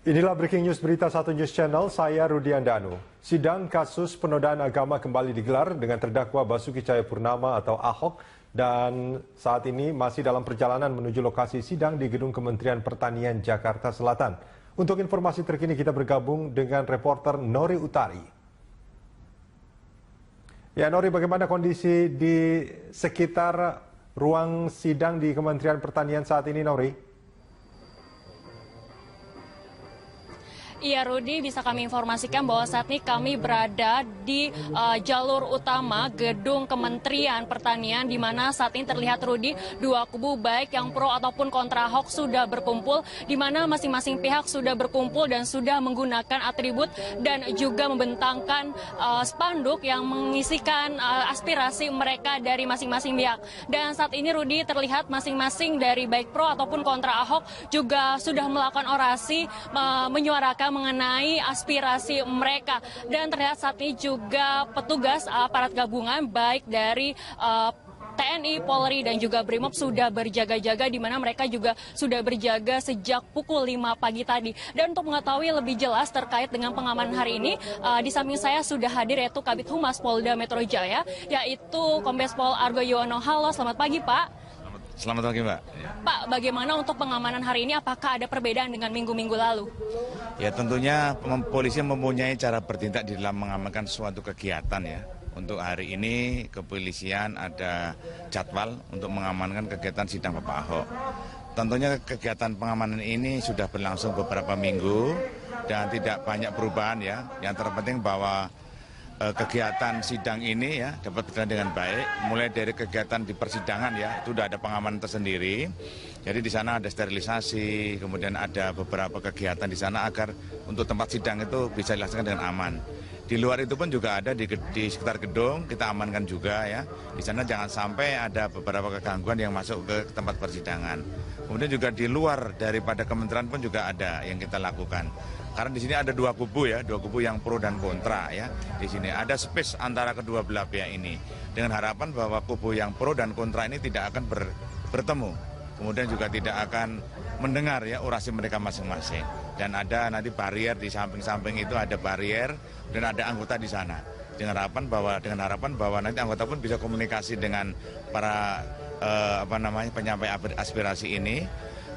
Inilah breaking news berita 1 News Channel, saya Rudi Andanu. Sidang kasus penodaan agama kembali digelar dengan terdakwa Basuki Cahayapurnama atau Ahok dan saat ini masih dalam perjalanan menuju lokasi sidang di Gedung Kementerian Pertanian Jakarta Selatan. Untuk informasi terkini kita bergabung dengan reporter Nori Utari. Ya Nori, bagaimana kondisi di sekitar ruang sidang di Kementerian Pertanian saat ini, Nori? Iya Rudi, bisa kami informasikan bahwa saat ini kami berada di jalur utama Gedung Kementerian Pertanian, di mana saat ini terlihat Rudi, dua kubu baik yang pro ataupun kontra Ahok sudah berkumpul, di mana masing-masing pihak sudah berkumpul dan sudah menggunakan atribut dan juga membentangkan spanduk yang mengisikan aspirasi mereka dari masing-masing pihak. Dan saat ini Rudi, terlihat masing-masing dari baik pro ataupun kontra Ahok juga sudah melakukan orasi menyuarakan mengenai aspirasi mereka. Dan terlihat saat ini juga petugas aparat gabungan baik dari TNI, Polri, dan juga Brimob sudah berjaga-jaga, di mana mereka juga sudah berjaga sejak pukul 5 pagi tadi. Dan untuk mengetahui lebih jelas terkait dengan pengamanan hari ini, di samping saya sudah hadir yaitu Kabid Humas Polda Metro Jaya, yaitu Kombes Pol Argo Yuwono. Halo, selamat pagi Pak. Selamat pagi Mbak. Pak, bagaimana untuk pengamanan hari ini? Apakah ada perbedaan dengan minggu-minggu lalu? Ya tentunya polisi mempunyai cara bertindak di dalam mengamankan suatu kegiatan ya. Untuk hari ini kepolisian ada jadwal untuk mengamankan kegiatan sidang Bapak Ahok. Tentunya kegiatan pengamanan ini sudah berlangsung beberapa minggu dan tidak banyak perubahan ya. Yang terpenting bahwa kegiatan sidang ini ya dapat berjalan dengan baik, mulai dari kegiatan di persidangan ya itu sudah ada pengamanan tersendiri. Jadi di sana ada sterilisasi, kemudian ada beberapa kegiatan di sana agar untuk tempat sidang itu bisa dilaksanakan dengan aman. Di luar itu pun juga ada di sekitar gedung kita amankan juga ya. Di sana jangan sampai ada beberapa kegangguan yang masuk ke tempat persidangan. Kemudian juga di luar daripada kementerian pun juga ada yang kita lakukan. Karena di sini ada dua kubu ya, dua kubu yang pro dan kontra ya. Di sini ada space antara kedua belah pihak ini. Dengan harapan bahwa kubu yang pro dan kontra ini tidak akan bertemu. Kemudian juga tidak akan mendengar ya orasi mereka masing-masing. Dan ada nanti barier di samping-samping itu ada barier dan ada anggota di sana. Dengan harapan bahwa nanti anggota pun bisa komunikasi dengan para penyampai aspirasi ini.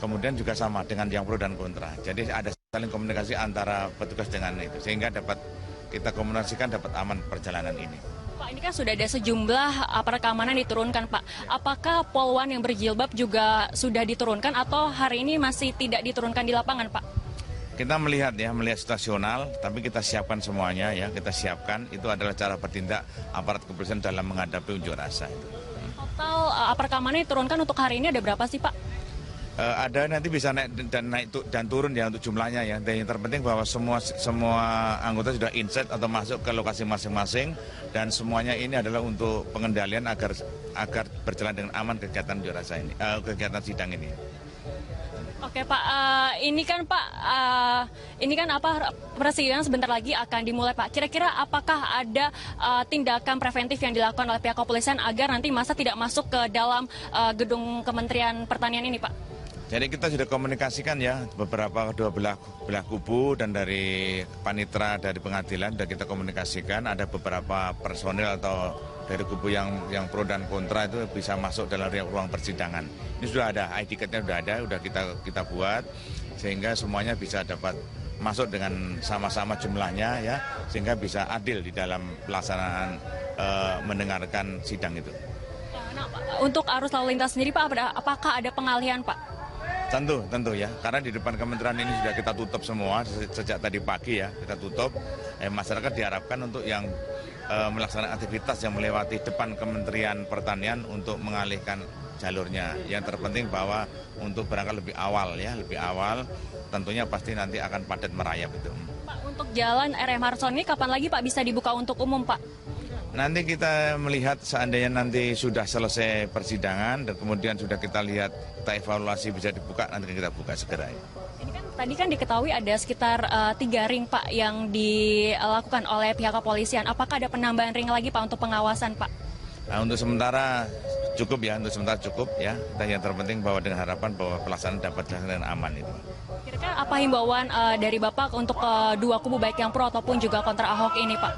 Kemudian juga sama dengan yang pro dan kontra. Jadi ada saling komunikasi antara petugas dengan itu sehingga dapat kita komunikasikan dapat aman perjalanan ini. Pak, ini kan sudah ada sejumlah aparat keamanan diturunkan Pak. Apakah Polwan yang berjilbab juga sudah diturunkan atau hari ini masih tidak diturunkan di lapangan Pak? Kita melihat situasional, tapi kita siapkan semuanya ya, kita siapkan itu adalah cara bertindak aparat kepolisian dalam menghadapi unjuk rasa itu. Total aparat keamanan diturunkan untuk hari ini ada berapa sih Pak? Ada nanti bisa naik dan turun ya untuk jumlahnya ya. Dan yang terpenting bahwa semua anggota sudah inset atau masuk ke lokasi masing-masing dan semuanya ini adalah untuk pengendalian agar berjalan dengan aman kegiatan unjuk rasa ini, kegiatan sidang ini. Oke Pak, ini kan persidangan sebentar lagi akan dimulai Pak. Kira-kira apakah ada tindakan preventif yang dilakukan oleh pihak kepolisian agar nanti massa tidak masuk ke dalam gedung Kementerian Pertanian ini Pak? Jadi kita sudah komunikasikan ya beberapa kedua belah kubu dan dari panitera dari pengadilan sudah kita komunikasikan ada beberapa personil atau dari kubu yang pro dan kontra itu bisa masuk dalam ruang persidangan. Ini sudah ada, ID card-nya sudah ada, sudah kita buat sehingga semuanya bisa dapat masuk dengan sama-sama jumlahnya ya sehingga bisa adil di dalam pelaksanaan mendengarkan sidang itu. Nah, untuk arus lalu lintas sendiri Pak, apakah ada pengalihan Pak? Tentu ya, karena di depan kementerian ini sudah kita tutup semua sejak tadi pagi ya, kita tutup. Masyarakat diharapkan untuk yang melaksanakan aktivitas yang melewati depan Kementerian Pertanian untuk mengalihkan jalurnya. Yang terpenting bahwa untuk berangkat lebih awal, tentunya pasti nanti akan padat merayap itu. Pak, untuk jalan RM Harsono ini kapan lagi Pak bisa dibuka untuk umum Pak? Nanti kita melihat seandainya nanti sudah selesai persidangan dan kemudian sudah kita lihat, kita evaluasi bisa dibuka, nanti kita buka segera ya. Ini kan tadi kan diketahui ada sekitar 3 ring Pak yang dilakukan oleh pihak kepolisian. Apakah ada penambahan ring lagi Pak untuk pengawasan Pak? Nah, untuk sementara cukup ya. Dan yang terpenting bahwa dengan harapan bahwa pelaksanaan dapat dilaksanakan dengan aman itu. Apa himbauan dari Bapak untuk dua kubu baik yang pro ataupun juga kontra Ahok ini, Pak?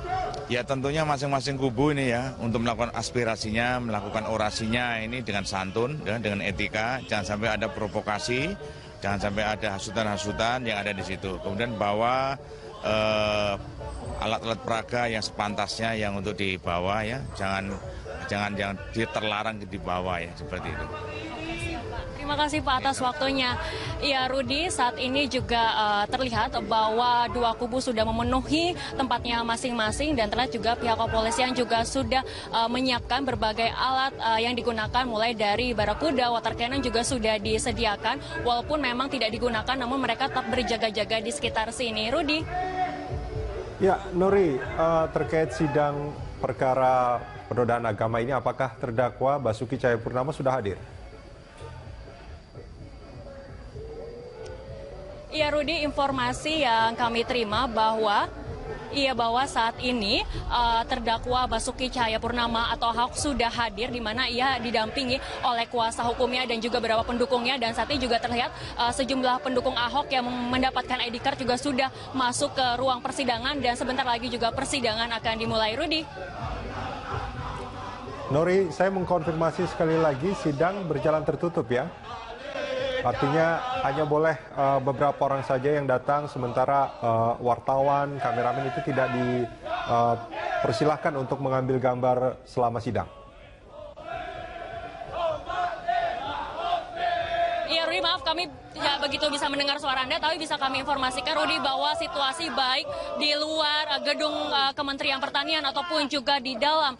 Ya tentunya masing-masing kubu ini ya untuk melakukan aspirasinya, melakukan orasinya ini dengan santun, ya, dengan etika, jangan sampai ada provokasi, jangan sampai ada hasutan-hasutan yang ada di situ. Kemudian bawa alat-alat peraga yang sepantasnya yang untuk dibawa ya, jangan terlarang dibawa ya, seperti itu. Terima kasih Pak atas waktunya. Ya Rudi, saat ini juga terlihat bahwa dua kubu sudah memenuhi tempatnya masing-masing dan terlihat juga pihak kepolisian juga sudah menyiapkan berbagai alat yang digunakan mulai dari barakuda, water cannon juga sudah disediakan. Walaupun memang tidak digunakan namun mereka tetap berjaga-jaga di sekitar sini. Rudi. Ya, Nuri, terkait sidang perkara penodaan agama ini, apakah terdakwa Basuki Cahayapurnama sudah hadir? Iya Rudi, informasi yang kami terima bahwa saat ini terdakwa Basuki Cahayapurnama atau Ahok sudah hadir, di mana ia didampingi oleh kuasa hukumnya dan juga beberapa pendukungnya, dan saat ini juga terlihat sejumlah pendukung Ahok yang mendapatkan ID card juga sudah masuk ke ruang persidangan dan sebentar lagi juga persidangan akan dimulai. Rudi. Nuri, saya mengkonfirmasi sekali lagi, sidang berjalan tertutup ya? Artinya hanya boleh beberapa orang saja yang datang, sementara wartawan, kameramen itu tidak dipersilahkan untuk mengambil gambar selama sidang. Iya Rudi, maaf kami tidak begitu bisa mendengar suara Anda, tapi bisa kami informasikan Rudi bahwa situasi baik di luar gedung Kementerian Pertanian ataupun juga di dalam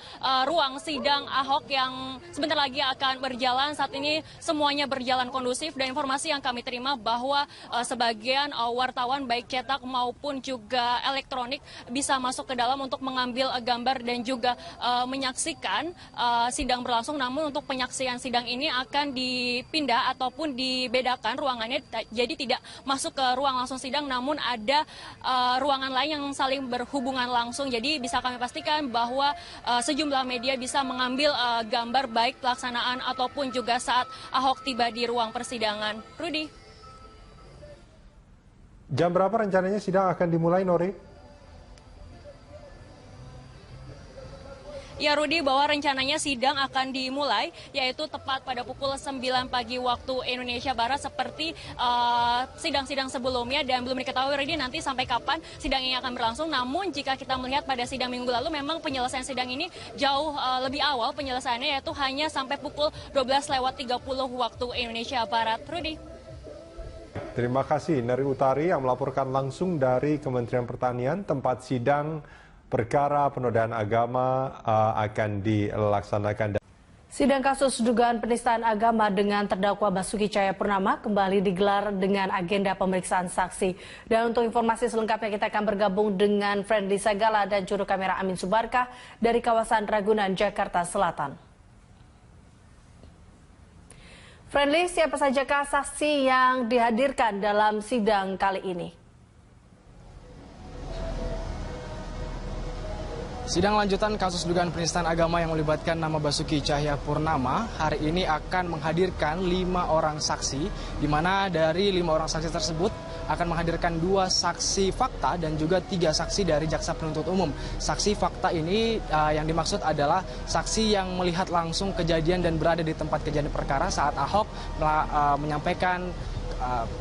ruang sidang Ahok yang sebentar lagi akan berjalan. Saat ini semuanya berjalan kondusif dan informasi yang kami terima bahwa sebagian wartawan baik cetak maupun juga elektronik bisa masuk ke dalam untuk mengambil gambar dan juga menyaksikan sidang berlangsung. Namun untuk penyaksian sidang ini akan dipindah ataupun dibedakan ruangannya, jadi tidak masuk ke ruang langsung sidang, namun ada ruangan lain yang saling berhubungan langsung. Jadi bisa kami pastikan bahwa sejumlah media bisa mengambil gambar baik pelaksanaan ataupun juga saat Ahok tiba di ruang persidangan. Rudi. Jam berapa rencananya sidang akan dimulai, Nori? Ya Rudi, bahwa rencananya sidang akan dimulai yaitu tepat pada pukul 9 pagi waktu Indonesia Barat seperti sidang-sidang sebelumnya, dan belum diketahui Rudi nanti sampai kapan sidang ini akan berlangsung. Namun jika kita melihat pada sidang minggu lalu memang penyelesaian sidang ini jauh lebih awal penyelesaiannya, yaitu hanya sampai pukul 12:30 waktu Indonesia Barat. Rudi. Terima kasih Neri Utari yang melaporkan langsung dari Kementerian Pertanian, tempat sidang perkara penodaan agama akan dilaksanakan. Sidang kasus dugaan penistaan agama dengan terdakwa Basuki Cahayapurnama kembali digelar dengan agenda pemeriksaan saksi. Dan untuk informasi selengkapnya kita akan bergabung dengan Friendly Sagala dan juru kamera Amin Subarkah dari kawasan Ragunan, Jakarta Selatan. Friendly, siapa sajakah saksi yang dihadirkan dalam sidang kali ini? Sidang lanjutan kasus dugaan penistaan agama yang melibatkan nama Basuki Cahayapurnama hari ini akan menghadirkan 5 orang saksi, di mana dari 5 orang saksi tersebut akan menghadirkan 2 saksi fakta dan juga 3 saksi dari jaksa penuntut umum. Saksi fakta ini yang dimaksud adalah saksi yang melihat langsung kejadian dan berada di tempat kejadian perkara saat Ahok menyampaikan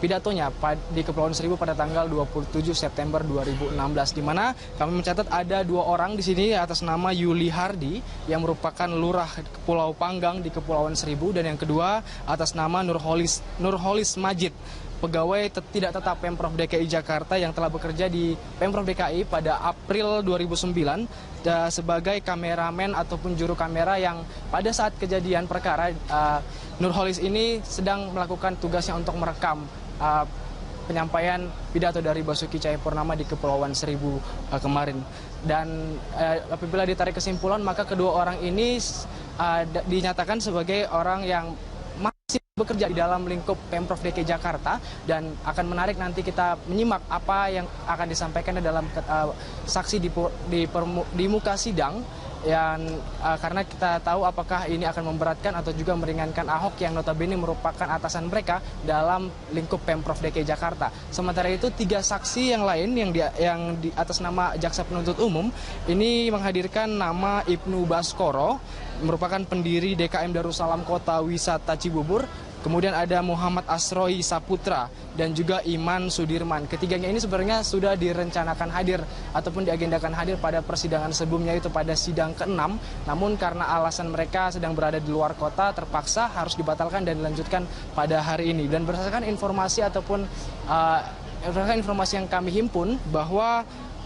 pidatonya di Kepulauan Seribu pada tanggal 27 September 2016, di mana kami mencatat ada 2 orang di sini atas nama Yuli Hardi yang merupakan lurah Pulau Panggang di Kepulauan Seribu, dan yang kedua atas nama Nurholis Majid, pegawai tidak tetap Pemprov DKI Jakarta yang telah bekerja di Pemprov DKI pada April 2009 sebagai kameramen ataupun juru kamera yang pada saat kejadian perkara Nurholis ini sedang melakukan tugasnya untuk merekam penyampaian pidato dari Basuki Cahayapurnama di Kepulauan Seribu kemarin. Dan apabila ditarik kesimpulan, maka kedua orang ini dinyatakan sebagai orang yang masih bekerja di dalam lingkup Pemprov DKI Jakarta, dan akan menarik nanti kita menyimak apa yang akan disampaikan dalam saksi di muka sidang karena kita tahu apakah ini akan memberatkan atau juga meringankan Ahok yang notabene merupakan atasan mereka dalam lingkup Pemprov DKI Jakarta. Sementara itu 3 saksi yang lain yang di atas nama jaksa penuntut umum ini menghadirkan nama Ibnu Baskoro, merupakan pendiri DKM Darussalam Kota Wisata Cibubur. Kemudian ada Muhammad Asroi Saputra dan juga Iman Sudirman. Ketiganya ini sebenarnya sudah direncanakan hadir ataupun diagendakan hadir pada persidangan sebelumnya, itu pada sidang ke-6. Namun karena alasan mereka sedang berada di luar kota, terpaksa harus dibatalkan dan dilanjutkan pada hari ini. Dan berdasarkan informasi ataupun informasi yang kami himpun bahwa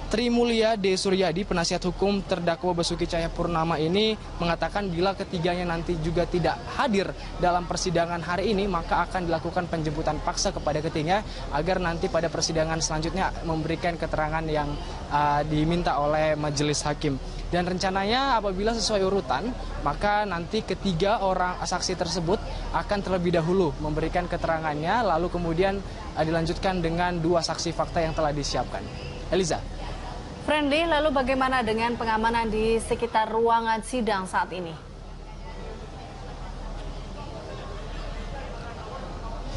Tri Mulia D. Suryadi, penasihat hukum terdakwa Basuki Cahayapurnama ini mengatakan bila ketiganya nanti juga tidak hadir dalam persidangan hari ini, maka akan dilakukan penjemputan paksa kepada ketiganya agar nanti pada persidangan selanjutnya memberikan keterangan yang diminta oleh majelis hakim. Dan rencananya apabila sesuai urutan, maka nanti ketiga orang saksi tersebut akan terlebih dahulu memberikan keterangannya, lalu kemudian dilanjutkan dengan 2 saksi fakta yang telah disiapkan. Eliza. Friendly, lalu bagaimana dengan pengamanan di sekitar ruangan sidang saat ini?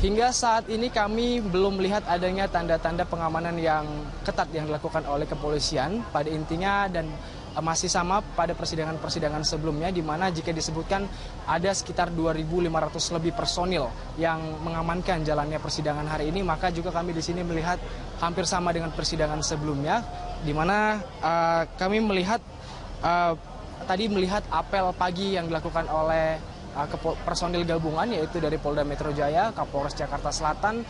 Hingga saat ini kami belum melihat adanya tanda-tanda pengamanan yang ketat yang dilakukan oleh kepolisian. Pada intinya dan masih sama pada persidangan-persidangan sebelumnya, di mana jika disebutkan ada sekitar 2.500 lebih personil yang mengamankan jalannya persidangan hari ini, maka juga kami di sini melihat hampir sama dengan persidangan sebelumnya, di mana kami melihat tadi melihat apel pagi yang dilakukan oleh personil gabungan, yaitu dari Polda Metro Jaya, Kapolres Jakarta Selatan,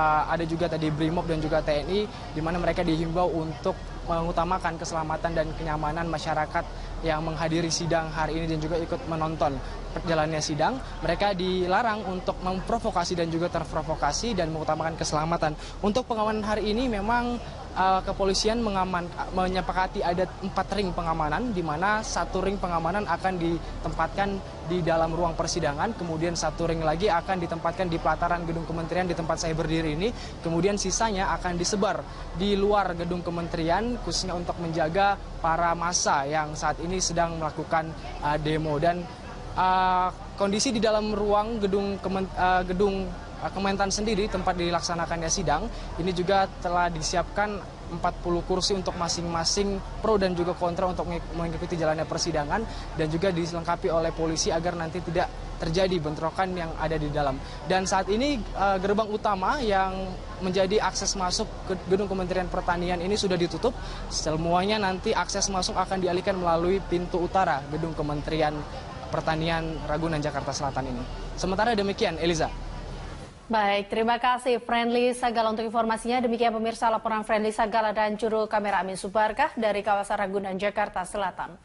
ada juga tadi Brimob dan juga TNI, di mana mereka dihimbau untuk mengutamakan keselamatan dan kenyamanan masyarakat yang menghadiri sidang hari ini dan juga ikut menonton perjalanannya sidang. Mereka dilarang untuk memprovokasi dan juga terprovokasi dan mengutamakan keselamatan. Untuk pengamanan hari ini memang kepolisian menyepakati ada 4 ring pengamanan, di mana 1 ring pengamanan akan ditempatkan di dalam ruang persidangan, kemudian 1 ring lagi akan ditempatkan di pelataran gedung kementerian di tempat saya berdiri ini, kemudian sisanya akan disebar di luar gedung kementerian khususnya untuk menjaga para massa yang saat ini sedang melakukan demo. Dan kondisi di dalam ruang gedung Kementan sendiri, tempat dilaksanakannya sidang, ini juga telah disiapkan 40 kursi untuk masing-masing pro dan juga kontra untuk mengikuti jalannya persidangan, dan juga dilengkapi oleh polisi agar nanti tidak terjadi bentrokan yang ada di dalam. Dan saat ini gerbang utama yang menjadi akses masuk ke gedung Kementerian Pertanian ini sudah ditutup. Semuanya nanti akses masuk akan dialihkan melalui pintu utara gedung Kementerian Pertanian Ragunan Jakarta Selatan ini. Sementara demikian, Eliza. Baik, terima kasih Friendly Sagala untuk informasinya. Demikian pemirsa laporan Friendly Sagala dan juru kamera Amin Subarkah dari kawasan Ragunan, Jakarta Selatan.